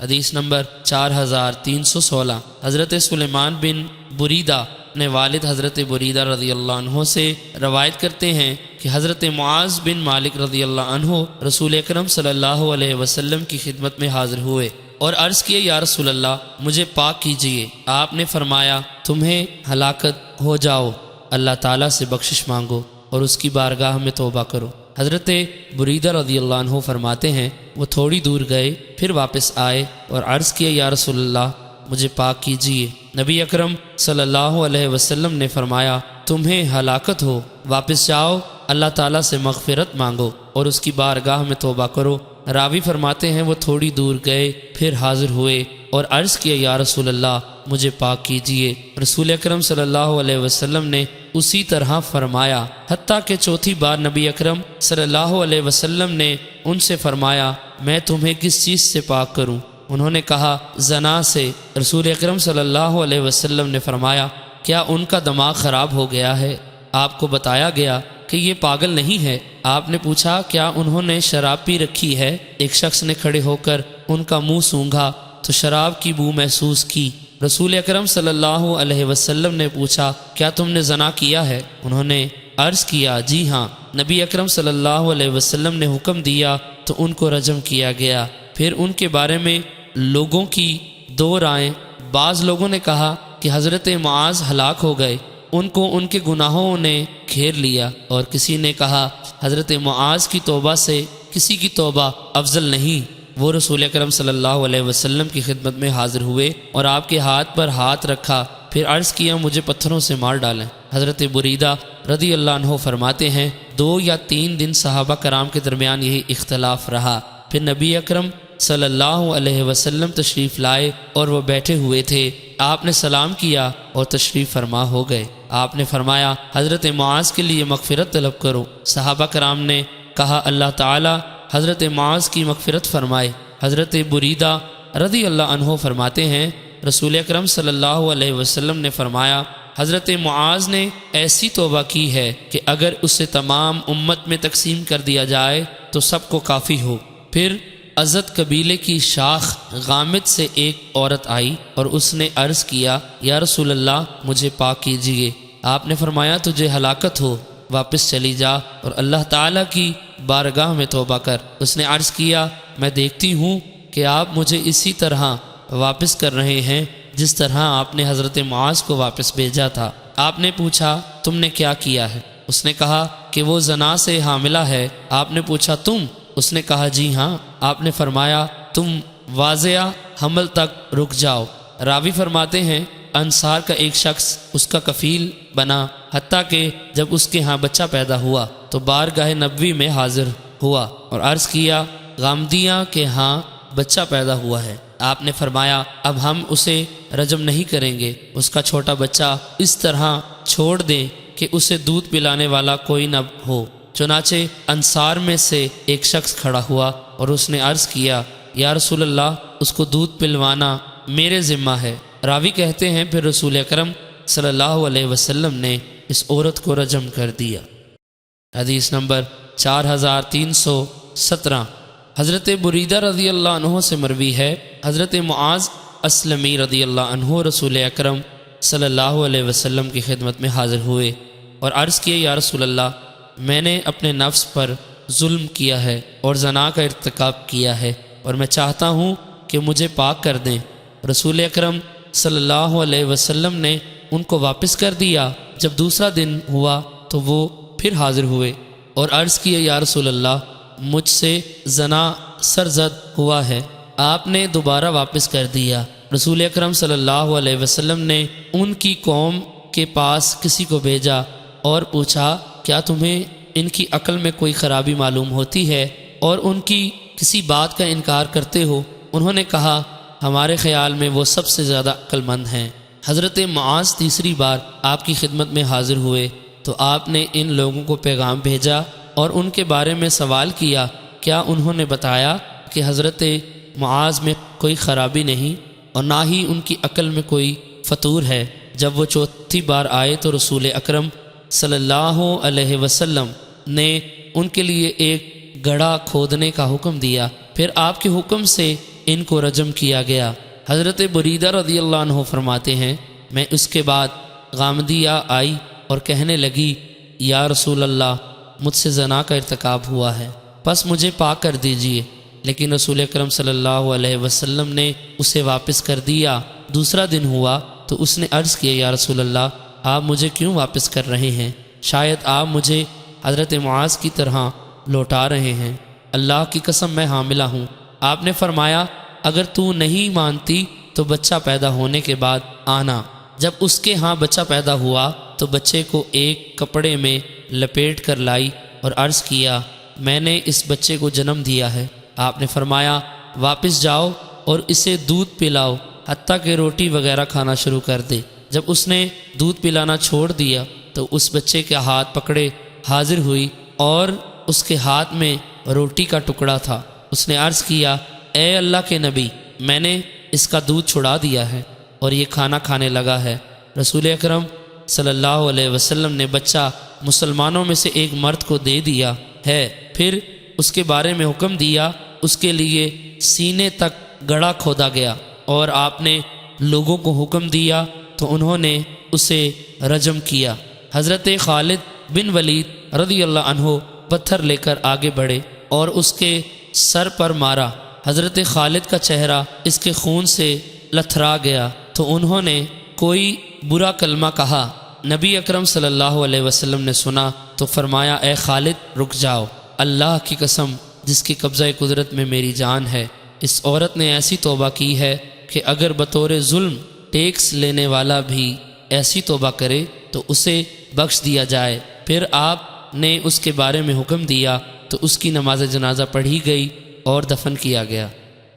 حدیث نمبر 4316۔ حضرت سلیمان بن بریدہ اپنے والد حضرت بریدہ رضی اللہ عنہ سے روایت کرتے ہیں کہ حضرت معاذ بن مالک رضی اللہ عنہ رسول اکرم صلی اللہ علیہ وسلم کی خدمت میں حاضر ہوئے اور عرض کیے، یا رسول اللہ مجھے پاک کیجئے۔ آپ نے فرمایا، تمہیں ہلاکت ہو جاؤ، اللہ تعالیٰ سے بخشش مانگو اور اس کی بارگاہ میں توبہ کرو۔ حضرت بریدہ رضی اللہ عنہ فرماتے ہیں، وہ تھوڑی دور گئے، پھر واپس آئے اور عرض کیا، یا رسول اللہ مجھے پاک کیجئے۔ نبی اکرم صلی اللہ علیہ وسلم نے فرمایا، تمہیں ہلاکت ہو، واپس جاؤ، اللہ تعالیٰ سے مغفرت مانگو اور اس کی بارگاہ میں توبہ کرو۔ راوی فرماتے ہیں، وہ تھوڑی دور گئے، پھر حاضر ہوئے اور عرض کیا، یا رسول اللہ مجھے پاک کیجئے۔ رسول اکرم صلی اللہ علیہ وسلم نے اسی طرح فرمایا، حتیٰ کہ چوتھی بار نبی اکرم صلی اللہ علیہ وسلم نے ان سے فرمایا، میں تمہیں کس چیز سے پاک کروں؟ انہوں نے کہا، زنا سے۔ رسول اکرم صلی اللہ علیہ وسلم نے فرمایا، کیا ان کا دماغ خراب ہو گیا ہے؟ آپ کو بتایا گیا کہ یہ پاگل نہیں ہے۔ آپ نے پوچھا، کیا انہوں نے شراب پی رکھی ہے؟ ایک شخص نے کھڑے ہو کر ان کا منہ سونگھا تو شراب کی بو محسوس کی۔ رسول اکرم صلی اللہ علیہ وسلم نے پوچھا، کیا تم نے زنا کیا ہے؟ انہوں نے عرض کیا، جی ہاں۔ نبی اکرم صلی اللہ علیہ وسلم نے حکم دیا تو ان کو رجم کیا گیا۔ پھر ان کے بارے میں لوگوں کی دو رائیں۔ بعض لوگوں نے کہا کہ حضرت معاذ ہلاک ہو گئے، ان کو ان کے گناہوں نے گھیر لیا، اور کسی نے کہا حضرت معاذ کی توبہ سے کسی کی توبہ افضل نہیں۔ وہ رسول اکرم صلی اللہ علیہ وسلم کی خدمت میں حاضر ہوئے اور آپ کے ہاتھ پر ہاتھ رکھا، پھر عرض کیا، مجھے پتھروں سے مار ڈالیں۔ حضرت بریدہ رضی اللہ عنہ فرماتے ہیں، 2 یا 3 دن صحابہ کرام کے درمیان یہی اختلاف رہا۔ پھر نبی اکرم صلی اللہ علیہ وسلم تشریف لائے اور وہ بیٹھے ہوئے تھے۔ آپ نے سلام کیا اور تشریف فرما ہو گئے۔ آپ نے فرمایا، حضرت معاذ کے لیے مغفرت طلب کرو۔ صحابہ کرام نے کہا، اللہ تعالی حضرت معاذ کی مغفرت فرمائے۔ حضرت بریدہ رضی اللہ عنہ فرماتے ہیں، رسول اکرم صلی اللہ علیہ وسلم نے فرمایا، حضرت معاذ نے ایسی توبہ کی ہے کہ اگر اسے تمام امت میں تقسیم کر دیا جائے تو سب کو کافی ہو۔ پھر ازد قبیلے کی شاخ غامد سے ایک عورت آئی اور اس نے عرض کیا، یا رسول اللہ مجھے پاک کیجئے۔ آپ نے فرمایا، تجھے ہلاکت ہو، واپس چلی جا اور اللہ تعالیٰ کی بارگاہ میں توبہ کر۔ اس نے عرض کیا، میں دیکھتی ہوں کہ آپ مجھے اسی طرح واپس کر رہے ہیں جس طرح آپ نے حضرت معاذ کو واپس بھیجا تھا۔ آپ نے پوچھا، تم نے کیا کیا ہے؟ اس نے کہا کہ وہ زنا سے حاملہ ہے۔ آپ نے پوچھا، تم؟ اس نے کہا، جی ہاں۔ آپ نے فرمایا، تم واضح حمل تک رک جاؤ۔ راوی فرماتے ہیں، انصار کا ایک شخص اس کا کفیل بنا، حتیٰ کہ جب اس کے ہاں بچہ پیدا ہوا تو بارگاہ نبوی میں حاضر ہوا اور عرض کیا، غامدیہ کے ہاں بچہ پیدا ہوا ہے۔ آپ نے فرمایا، اب ہم اسے رجم نہیں کریں گے، اس کا چھوٹا بچہ اس طرح چھوڑ دیں کہ اسے دودھ پلانے والا کوئی نہ ہو۔ چنانچہ انصار میں سے ایک شخص کھڑا ہوا اور اس نے عرض کیا، یا رسول اللہ اس کو دودھ پلوانا میرے ذمہ ہے۔ راوی کہتے ہیں، پھر رسول اکرم صلی اللہ علیہ وسلم نے اس عورت کو رجم کر دیا۔ حدیث نمبر 4317۔ حضرت بریدہ رضی اللہ عنہ سے مروی ہے، حضرت معاذ اسلمی رضی اللہ عنہ رسول اکرم صلی اللہ علیہ وسلم کی خدمت میں حاضر ہوئے اور عرض کیے، یا رسول اللہ میں نے اپنے نفس پر ظلم کیا ہے اور زنا کا ارتکاب کیا ہے اور میں چاہتا ہوں کہ مجھے پاک کر دیں۔ رسول اکرم صلی اللہ علیہ وسلم نے ان کو واپس کر دیا۔ جب دوسرا دن ہوا تو وہ پھر حاضر ہوئے اور عرض کیا، یا رسول اللہ مجھ سے زنا سرزد ہوا ہے۔ آپ نے دوبارہ واپس کر دیا۔ رسول اکرم صلی اللہ علیہ وسلم نے ان کی قوم کے پاس کسی کو بھیجا اور پوچھا، کیا تمہیں ان کی عقل میں کوئی خرابی معلوم ہوتی ہے اور ان کی کسی بات کا انکار کرتے ہو؟ انہوں نے کہا، ہمارے خیال میں وہ سب سے زیادہ عقل مند ہیں۔ حضرت معاذ تیسری بار آپ کی خدمت میں حاضر ہوئے تو آپ نے ان لوگوں کو پیغام بھیجا اور ان کے بارے میں سوال کیا۔ کیا انہوں نے بتایا کہ حضرت معاذ میں کوئی خرابی نہیں اور نہ ہی ان کی عقل میں کوئی فطور ہے؟ جب وہ چوتھی بار آئے تو رسول اکرم صلی اللہ علیہ وسلم نے ان کے لیے ایک گڑھا کھودنے کا حکم دیا۔ پھر آپ کے حکم سے ان کو رجم کیا گیا۔ حضرت بریدہ رضی اللہ عنہ فرماتے ہیں میں اس کے بعد غامدیہ آئی اور کہنے لگی یا رسول اللہ مجھ سے زنا کا ارتکاب ہوا ہے، پس مجھے پاک کر دیجئے، لیکن رسول اکرم صلی اللہ علیہ وسلم نے اسے واپس کر دیا۔ دوسرا دن ہوا تو اس نے عرض کیا یا رسول اللہ آپ مجھے کیوں واپس کر رہے ہیں؟ شاید آپ مجھے حضرت معاذ کی طرح لوٹا رہے ہیں۔ اللہ کی قسم میں حاملہ ہوں۔ آپ نے فرمایا اگر تو نہیں مانتی تو بچہ پیدا ہونے کے بعد آنا۔ جب اس کے ہاں بچہ پیدا ہوا تو بچے کو ایک کپڑے میں لپیٹ کر لائی اور عرض کیا میں نے اس بچے کو جنم دیا ہے۔ آپ نے فرمایا واپس جاؤ اور اسے دودھ پلاؤ حتیٰ کہ روٹی وغیرہ کھانا شروع کر دے۔ جب اس نے دودھ پلانا چھوڑ دیا تو اس بچے کے ہاتھ پکڑے حاضر ہوئی اور اس کے ہاتھ میں روٹی کا ٹکڑا تھا۔ اس نے عرض کیا اے اللہ کے نبی میں نے اس کا دودھ چھڑا دیا ہے اور یہ کھانا کھانے لگا ہے۔ رسول اکرم صلی اللہ علیہ وسلم نے بچہ مسلمانوں میں سے ایک مرد کو دے دیا ہے، پھر اس کے بارے میں حکم دیا اس کے لیے سینے تک گڑھا کھودا گیا اور آپ نے لوگوں کو حکم دیا تو انہوں نے اسے رجم کیا۔ حضرت خالد بن ولید رضی اللہ عنہ پتھر لے کر آگے بڑھے اور اس کے سر پر مارا۔ حضرت خالد کا چہرہ اس کے خون سے لتھرا گیا تو انہوں نے کوئی برا کلمہ کہا۔ نبی اکرم صلی اللہ علیہ وسلم نے سنا تو فرمایا اے خالد رک جاؤ، اللہ کی قسم جس کی قبضہ قدرت میں میری جان ہے، اس عورت نے ایسی توبہ کی ہے کہ اگر بطور ظلم ٹیکس لینے والا بھی ایسی توبہ کرے تو اسے بخش دیا جائے۔ پھر آپ نے اس کے بارے میں حکم دیا تو اس کی نماز جنازہ پڑھی گئی اور دفن کیا گیا۔